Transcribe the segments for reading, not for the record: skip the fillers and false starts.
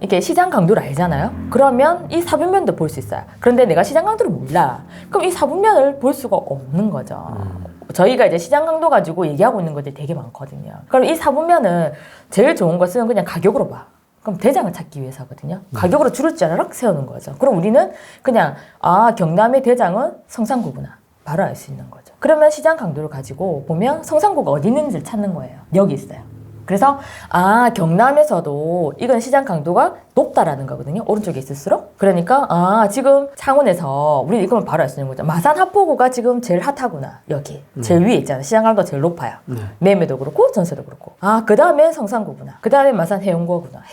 이게 시장 강도를 알잖아요. 그러면 이 사분면도 볼 수 있어요. 그런데 내가 시장 강도를 몰라. 그럼 이 사분면을 볼 수가 없는 거죠. 저희가 이제 시장 강도 가지고 얘기하고 있는 것들이 되게 많거든요. 그럼 이 사분면은 제일 좋은 것은 그냥 가격으로 봐. 그럼 대장을 찾기 위해서거든요. 가격으로 줄을 짜르륵 세우는 거죠. 그럼 우리는 그냥 경남의 대장은 성산구구나. 바로 알 수 있는 거죠. 그러면 시장 강도를 가지고 보면 성산구가 어디 있는지를 찾는 거예요. 여기 있어요. 그래서 경남에서도 이건 시장 강도가 높다라는 거거든요. 오른쪽에 있을수록. 그러니까 지금 창원에서 우리 이거는 바로 알 수 있는 거죠. 마산 하포구가 지금 제일 핫하구나. 여기 제일 위에 있잖아. 시장 강도가 제일 높아요. 매매도 그렇고 전세도 그렇고. 그 다음에 성산구구나. 그 다음에 마산 해운구구나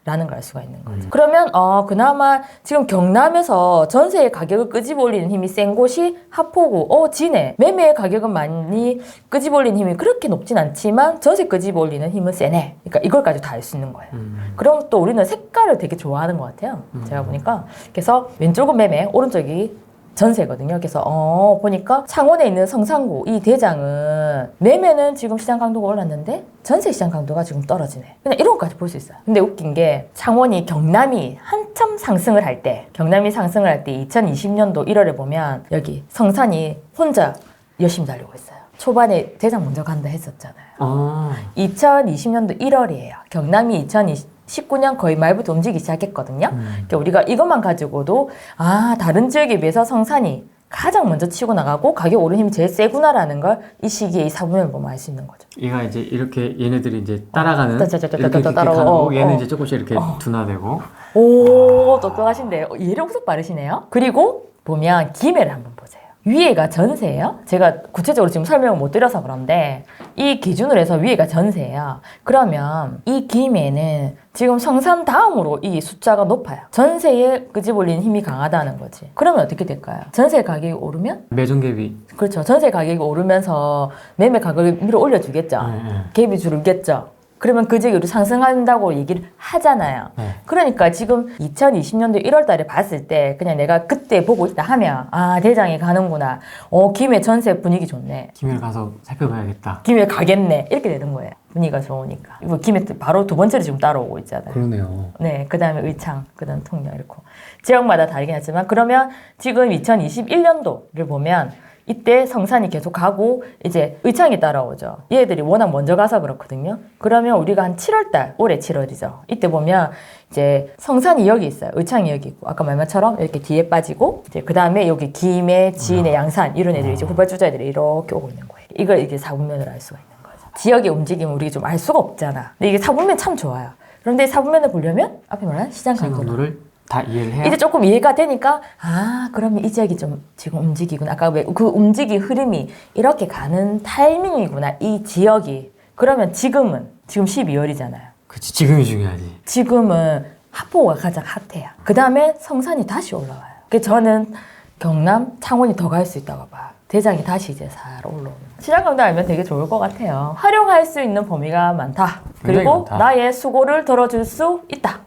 라는 걸 알 수가 있는 거죠. 그러면 그나마 지금 경남에서 전세의 가격을 끄집어 올리는 힘이 센 곳이 하포구, 진해. 매매의 가격은 많이 끄집어 올리는 힘이 그렇게 높진 않지만 전세 끄집어 올리는 힘은 세네. 그러니까 이걸까지 다 알 수 있는 거예요. 그럼 또 우리는 색깔을 되게 좋아하는 것 같아요. 제가 보니까. 그래서 왼쪽은 매매, 오른쪽이 전세거든요. 그래서 보니까 창원에 있는 성산구 이 대장은 매매는 지금 시장 강도가 올랐는데 전세 시장 강도가 지금 떨어지네. 그냥 이런 것까지 볼 수 있어요. 근데 웃긴 게 경남이 한참 상승을 할 때 2020년도 1월에 보면 여기 성산이 혼자 열심히 달리고 있어요. 초반에 대장 먼저 간다 했었잖아요. 2020년도 1월이에요. 경남이 2019년 거의 말부터 움직이기 시작했거든요. 그러니까 우리가 이것만 가지고도 다른 지역에 비해서 성산이 가장 먼저 치고 나가고 가격 오른 힘이 제일 세구나라는 걸 이 시기에 이 사분면을 보면 알 수 있는 거죠. 얘가 이제 이렇게 얘네들이 이제 따라가는 이렇게 가고 얘는 이제 조금씩 이렇게 둔화되고. 오, 똑똑하신데요. 예를 엄청 빠르시네요. 그리고 보면 기매를 한번 보세요. 위에가 전세예요. 제가 구체적으로 지금 설명을 못 드려서 그런데 이 기준으로 해서 위에가 전세예요. 그러면 이 기매는 지금 성산 다음으로 이 숫자가 높아요. 전세에 끄집어올리는 힘이 강하다는 거지. 그러면 어떻게 될까요? 전세 가격이 오르면? 매정 갭이. 그렇죠. 전세 가격이 오르면서 매매 가격을 밀어 올려주겠죠. 갭이 줄겠죠. 그러면 그 지역이 상승한다고 얘기를 하잖아요. 그러니까 지금 2020년도 1월 달에 봤을 때 그냥 내가 그때 보고 있다 하면 대장이 가는구나. 김해 전세 분위기 좋네. 김해를 가서 살펴봐야겠다. 김해 가겠네. 이렇게 되는 거예요. 분위기가 좋으니까. 이거 김해 바로 두 번째로 지금 따라오고 있잖아요. 그러네요. 네, 그 다음에 의창, 그 다음 통영 이렇게. 지역마다 다르긴 하지만 그러면 지금 2021년도를 보면 이때 성산이 계속 가고 이제 의창이 따라오죠. 얘들이 워낙 먼저 가서 그렇거든요. 그러면 우리가 한 7월달, 올해 7월이죠. 이때 보면 이제 성산이 여기 있어요. 의창이 여기 있고 아까 말한 것처럼 이렇게 뒤에 빠지고 이제 그 다음에 여기 김해, 진해, 양산 이런 애들이 이제 후발주자 애들이 이렇게 오고 있는 거예요. 이걸 이게 사분면으로 알 수가 있는 거죠. 지역의 움직임을 우리가 좀 알 수가 없잖아. 근데 이게 사분면 참 좋아요. 그런데 이 사분면을 보려면 앞에 말한 시장 강도를 다 이해를 해야 이제 조금 이해가 되니까 그러면 이 지역이 좀 지금 움직이구나. 아까 왜 그 움직이 흐름이 이렇게 가는 타이밍이구나. 이 지역이. 그러면 지금 12월이잖아요. 그치, 지금이 중요하지. 지금은 하포가 가장 핫해요. 그 다음에 성산이 다시 올라와요. 그래서 저는 경남, 창원이 더 갈 수 있다고 봐요. 대장이 다시 이제 살 올라오는. 시장 강도 알면 되게 좋을 것 같아요. 활용할 수 있는 범위가 많다. 그리고 많다. 나의 수고를 덜어줄 수 있다.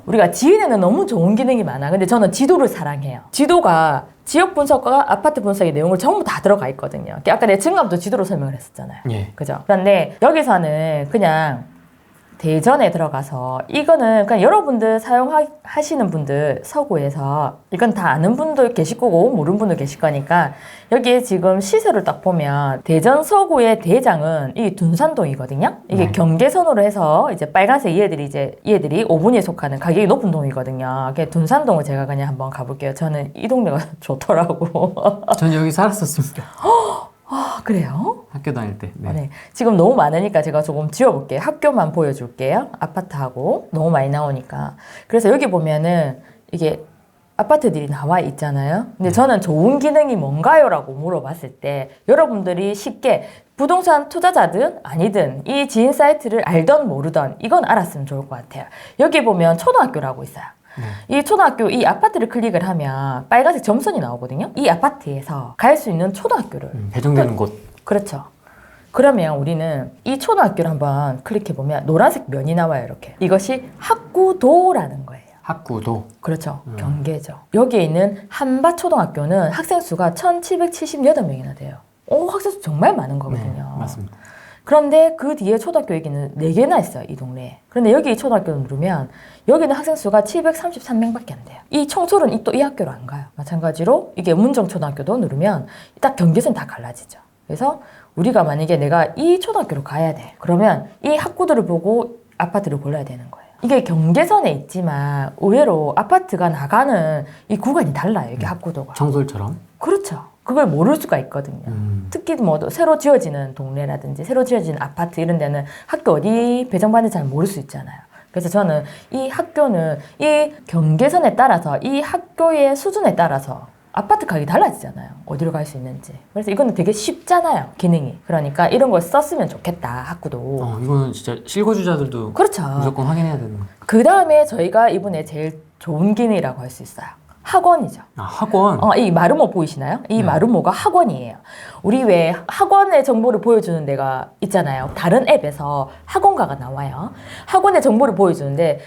우리가 지인에는 너무 좋은 기능이 많아. 근데 저는 지도를 사랑해요. 지도가 지역 분석과 아파트 분석의 내용을 전부 다 들어가 있거든요. 아까 내 증감도 지도로 설명을 했었잖아요. 예. 그죠? 그런데 여기서는 그냥 대전에 들어가서 이거는 그냥 여러분들 사용하시는 분들 서구에서 이건 다 아는 분도 계실 거고 모르는 분도 계실 거니까 여기에 지금 시세를 딱 보면 대전 서구의 대장은 이 둔산동이거든요. 이게 경계선으로 해서 이제 빨간색 얘들이 5분위에 속하는 가격이 높은 동이거든요. 둔산동을 제가 그냥 한번 가볼게요. 저는 이 동네가 좋더라고. 전 여기 살았었습니다. 그래요? 학교 다닐 때. 네. 네. 지금 너무 많으니까 제가 조금 지워볼게요. 학교만 보여줄게요. 아파트하고 너무 많이 나오니까. 그래서 여기 보면은 이게 아파트들이 나와 있잖아요. 근데 저는 좋은 기능이 뭔가요? 라고 물어봤을 때 여러분들이 쉽게 부동산 투자자든 아니든 이 지인 사이트를 알던 모르던 이건 알았으면 좋을 것 같아요. 여기 보면 초등학교라고 있어요. 이 초등학교, 이 아파트를 클릭을 하면 빨간색 점선이 나오거든요. 이 아파트에서 갈 수 있는 초등학교를 배정되는 곳. 그렇죠. 그러면 우리는 이 초등학교를 한번 클릭해보면 노란색 면이 나와요. 이렇게. 이것이 학구도라는 거예요. 학구도. 그렇죠. 경계죠. 여기에 있는 한밭초등학교는 학생 수가 1778명이나 돼요. 학생 수 정말 많은 거거든요. 네, 맞습니다. 그런데 그 뒤에 초등학교 여기는 4개나 있어요, 이 동네에. 그런데 여기 초등학교를 누르면 여기는 학생 수가 733명밖에 안 돼요. 이 청솔은 또 이 학교로 안 가요. 마찬가지로 이게 문정초등학교도 누르면 딱 경계선 다 갈라지죠. 그래서 우리가 만약에 내가 이 초등학교로 가야 돼. 그러면 이 학구들을 보고 아파트를 골라야 되는 거예요. 이게 경계선에 있지만 의외로 아파트가 나가는 이 구간이 달라요. 이게 학구도가. 청솔처럼? 그렇죠. 그걸 모를 수가 있거든요. 특히 뭐 새로 지어지는 동네라든지 새로 지어지는 아파트 이런 데는 학교 어디 배정받는지 잘 모를 수 있잖아요. 그래서 저는 이 학교는 이 경계선에 따라서 이 학교의 수준에 따라서 아파트 가격이 달라지잖아요. 어디로 갈 수 있는지. 그래서 이거는 되게 쉽잖아요. 기능이. 그러니까 이런 걸 썼으면 좋겠다. 학구도. 이거는 진짜 실거주자들도 그렇죠. 무조건 확인해야 되는 거. 그 다음에 저희가 이번에 제일 좋은 기능이라고 할 수 있어요. 학원이죠. 학원? 이 마루모 보이시나요? 이 네. 마루모가 학원이에요. 우리 왜 학원의 정보를 보여주는 데가 있잖아요. 다른 앱에서 학원가가 나와요. 학원의 정보를 보여주는데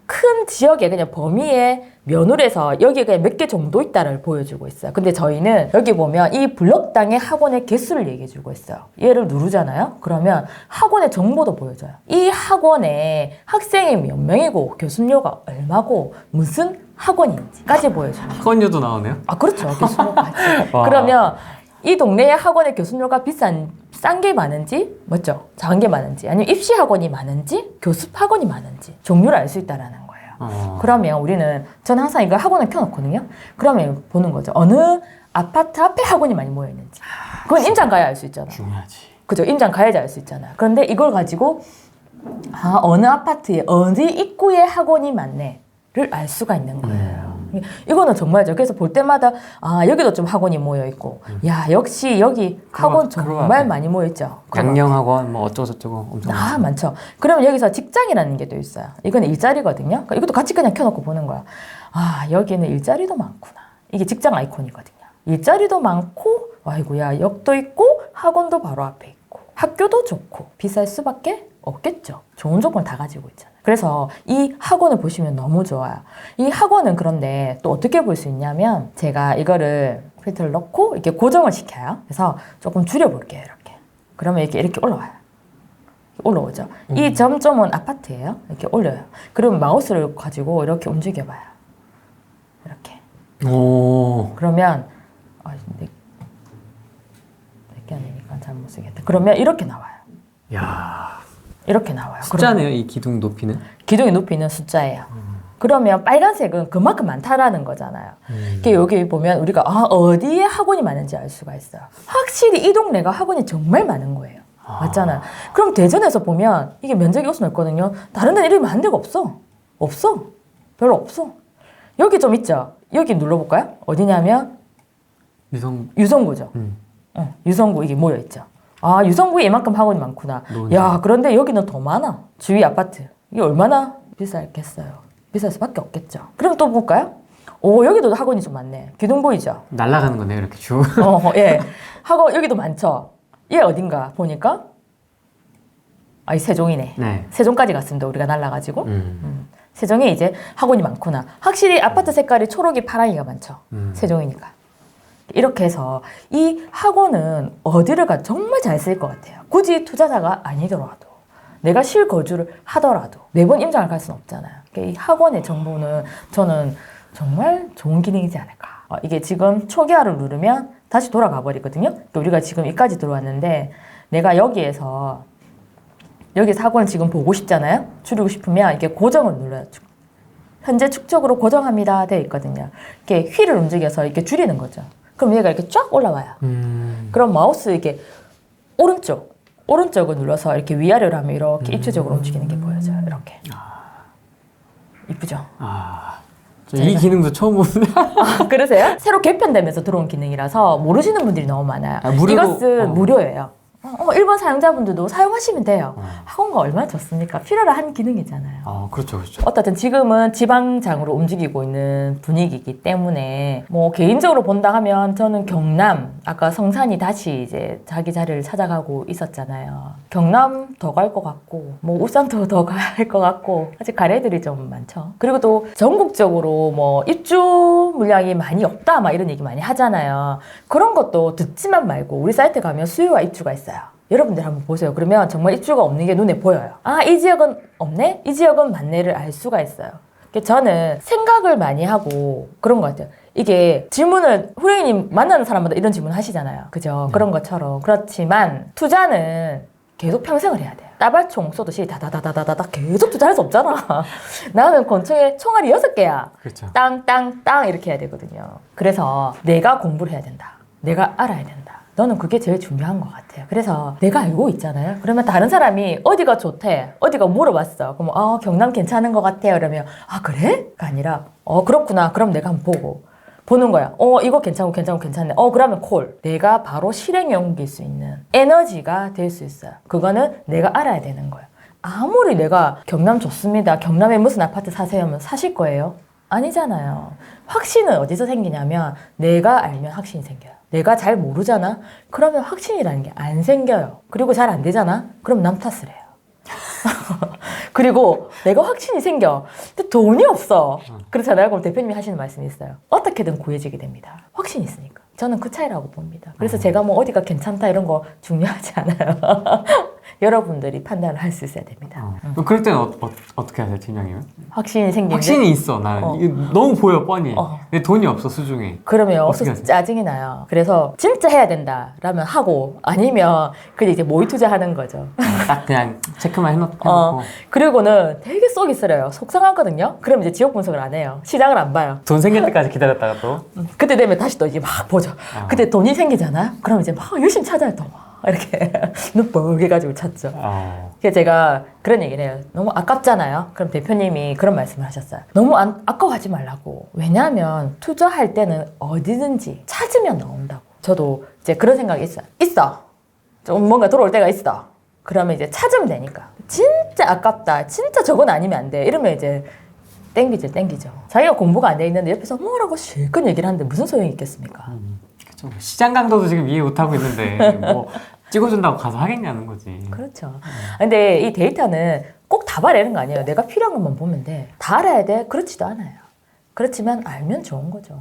큰 지역에 그냥 범위의 면으로 해서 여기에 그냥 몇 개 정도 있다를 보여주고 있어요. 근데 저희는 여기 보면 이 블럭당의 학원의 개수를 얘기해주고 있어요. 얘를 누르잖아요. 그러면 학원의 정보도 보여줘요. 이 학원에 학생이 몇 명이고 교습료가 얼마고 무슨 학원인지까지 보여줘요. 학원료도 나오네요? 그렇죠. 교습료까지. 와. 그러면 이 동네의 학원의 교습료가 싼 게 많은지, 맞죠? 작은 게 많은지, 아니면 입시 학원이 많은지, 교습 학원이 많은지 종류를 알 수 있다라는 거예요. 그러면 우리는 저는 항상 이거 학원을 켜놓거든요. 그러면 보는 거죠. 어느 아파트 앞에 학원이 많이 모여 있는지. 그건 임장 가야 알 수 있잖아요. 중요하지. 그죠? 임장 가야지 알 수 있잖아요. 그런데 이걸 가지고 어느 아파트에 어디 입구에 학원이 많네를 알 수가 있는 거예요. 이거는 정말죠. 그래서 볼 때마다 여기도 좀 학원이 모여 있고, 야 역시 여기 학원 정말 많이 모여 있죠. 양령학원 뭐 어쩌고저쩌고 엄청 많죠. 그러면 여기서 직장이라는 게 또 있어요. 이거는 일자리거든요. 그러니까 이것도 같이 그냥 켜놓고 보는 거야. 여기는 일자리도 많구나. 이게 직장 아이콘이거든요. 일자리도 많고, 아이고야 역도 있고 학원도 바로 앞에 있고 학교도 좋고 비쌀 수밖에 없겠죠. 좋은 조건 다 가지고 있잖아요. 그래서 이 학원을 보시면 너무 좋아요. 이 학원은 그런데 또 어떻게 볼 수 있냐면 제가 이거를 필터를 넣고 이렇게 고정을 시켜요. 그래서 조금 줄여볼게요. 이렇게. 그러면 이렇게 올라와요. 올라오죠. 이 점점은 아파트예요. 이렇게 올려요. 그러면 마우스를 가지고 이렇게 움직여봐요. 이렇게. 오. 그러면 내게 아니니까 잘 못 쓰겠다. 그러면 이렇게 나와요. 야. 이렇게 나와요. 숫자네요, 이 기둥 높이는? 기둥의 높이는 숫자예요. 그러면 빨간색은 그만큼 많다라는 거잖아요. 여기 보면 우리가 어디에 학원이 많은지 알 수가 있어요. 확실히 이 동네가 학원이 정말 많은 거예요. 맞잖아요. 그럼 대전에서 보면 이게 면적이 훨씬 넓거든요. 다른 데는 이렇게 많은 데가 없어. 없어. 별로 없어. 여기 좀 있죠. 여기 눌러볼까요? 어디냐면 유성구죠. 유성구 이게 모여있죠. 유성구에 이만큼 학원이 많구나. 야, 그런데 여기는 더 많아. 주위 아파트. 이게 얼마나 비쌀겠어요. 비쌀 수밖에 없겠죠. 그럼 또 볼까요? 여기도 학원이 좀 많네. 기둥 보이죠? 날아가는 거네요, 이렇게 쭉. 예. 학원 여기도 많죠. 얘 어딘가 보니까 이 세종이네. 네. 세종까지 갔습니다. 우리가 날라가지고. 세종에 이제 학원이 많구나. 확실히 아파트 색깔이 초록이 파랑이가 많죠. 세종이니까. 이렇게 해서 이 학원은 어디를 가도 정말 잘 쓸 것 같아요. 굳이 투자자가 아니더라도 내가 실거주를 하더라도 매번 임장을 갈 수는 없잖아요. 이 학원의 정보는 저는 정말 좋은 기능이지 않을까. 이게 지금 초기화를 누르면 다시 돌아가 버리거든요. 그러니까 우리가 지금 여기까지 들어왔는데 내가 여기서 학원을 지금 보고 싶잖아요. 줄이고 싶으면 이렇게 고정을 눌러요. 현재 축적으로 고정합니다 되어 있거든요. 이렇게 휠을 움직여서 이렇게 줄이는 거죠. 그럼 얘가 이렇게 쫙 올라와요. 그럼 마우스 이렇게 오른쪽을 눌러서 이렇게 위아래로 하면 이렇게 입체적으로 움직이는 게 보여져요. 이렇게. 이쁘죠? 이 기능도 처음 보는데. 그러세요? 새로 개편되면서 들어온 기능이라서 모르시는 분들이 너무 많아요. 이것은 무료예요. 일반 사용자분들도 사용하시면 돼요. 학원가 얼마나 좋습니까? 필요로 한 기능이잖아요. 그렇죠, 그렇죠. 어떻든 지금은 지방장으로 움직이고 있는 분위기이기 때문에 뭐 개인적으로 본다 하면 저는 경남, 아까 성산이 다시 이제 자기 자리를 찾아가고 있었잖아요. 경남 더 갈 것 같고 뭐 울산도 더 갈 것 같고 아직 갈 애들이 좀 많죠. 그리고 또 전국적으로 뭐 입주 물량이 많이 없다 막 이런 얘기 많이 하잖아요. 그런 것도 듣지만 말고 우리 사이트 가면 수요와 입주가 있어요. 여러분들 한번 보세요. 그러면 정말 입주가 없는 게 눈에 보여요. 아, 이 지역은 없네? 이 지역은 맞네를 알 수가 있어요. 저는 생각을 많이 하고 그런 것 같아요. 이게 질문을 후레이님 만나는 사람마다 이런 질문 하시잖아요. 그죠? 그런 것처럼. 그렇지만 투자는 계속 평생을 해야 돼요. 따발총 쏘듯이 다다다다다다 계속 투자할 수 없잖아. 나는 권총에 총알이 6개야. 그렇죠. 땅땅땅 이렇게 해야 되거든요. 그래서 내가 공부를 해야 된다. 내가 알아야 된다. 너는 그게 제일 중요한 것 같아요. 그래서 내가 알고 있잖아요. 그러면 다른 사람이 어디가 좋대, 어디가 물어봤어. 그럼 경남 괜찮은 것 같아요. 그러면 그래?가 아니라 그렇구나. 그럼 내가 한번 보는 거야. 이거 괜찮네. 그러면 콜. 내가 바로 실행에 옮길 수 있는 에너지가 될 수 있어요. 그거는 내가 알아야 되는 거예요. 아무리 내가 경남 좋습니다. 경남에 무슨 아파트 사세요 하면 사실 거예요? 아니잖아요. 확신은 어디서 생기냐면 내가 알면 확신이 생겨요. 내가 잘 모르잖아? 그러면 확신이라는 게 안 생겨요. 그리고 잘 안 되잖아? 그럼 남 탓을 해요. 그리고 내가 확신이 생겨. 근데 돈이 없어. 그렇잖아요. 그럼 대표님이 하시는 말씀이 있어요. 어떻게든 구해지게 됩니다. 확신이 있으니까. 저는 그 차이라고 봅니다. 그래서 제가 뭐 어디가 괜찮다 이런 거 중요하지 않아요. 여러분들이 판단을 할 수 있어야 됩니다. 그럴 때는 어떻게 하세요, 팀장님은? 확신이 생기는데 확신이 있어, 나는. 이게 너무 보여, 뻔히. 근데 돈이 없어, 수중에. 그러면 어떻게 없어서 짜증이 나요. 그래서 진짜 해야 된다라면 하고 아니면 그냥 이제 모의 투자하는 거죠. 딱 그냥 체크만 해놓고. 그리고는 되게 쏙이 쓰려요. 속상하거든요. 그럼 이제 지역 분석을 안 해요. 시장을 안 봐요. 돈 생길 때까지 기다렸다가 또. 그때 되면 다시 또 이제 막 보죠. 그때 돈이 생기잖아요. 그럼 이제 막 열심히 찾아요. 또 이렇게 눈 뻘개가지고 찾죠. 그래서 제가 그런 얘기를 해요. 너무 아깝잖아요. 그럼 대표님이 그런 말씀을 하셨어요. 너무 아까워하지 말라고. 왜냐하면 투자할 때는 어디든지 찾으면 나온다고. 저도 이제 그런 생각이 있어. 좀 뭔가 들어올 때가 있어. 그러면 이제 찾으면 되니까. 진짜 아깝다. 진짜 저건 아니면 안 돼. 이러면 이제 땡기죠. 자기가 공부가 안 돼 있는데 옆에서 뭐라고 실컷 얘기를 하는데 무슨 소용이 있겠습니까? 그렇죠. 시장 강도도 지금 이해 못하고 있는데 뭐 찍어준다고 가서 하겠냐는 거지. 그렇죠. 근데 이 데이터는 꼭 다 봐내는 거 아니에요. 내가 필요한 것만 보면 돼. 다 알아야 돼? 그렇지도 않아요. 그렇지만 알면 좋은 거죠.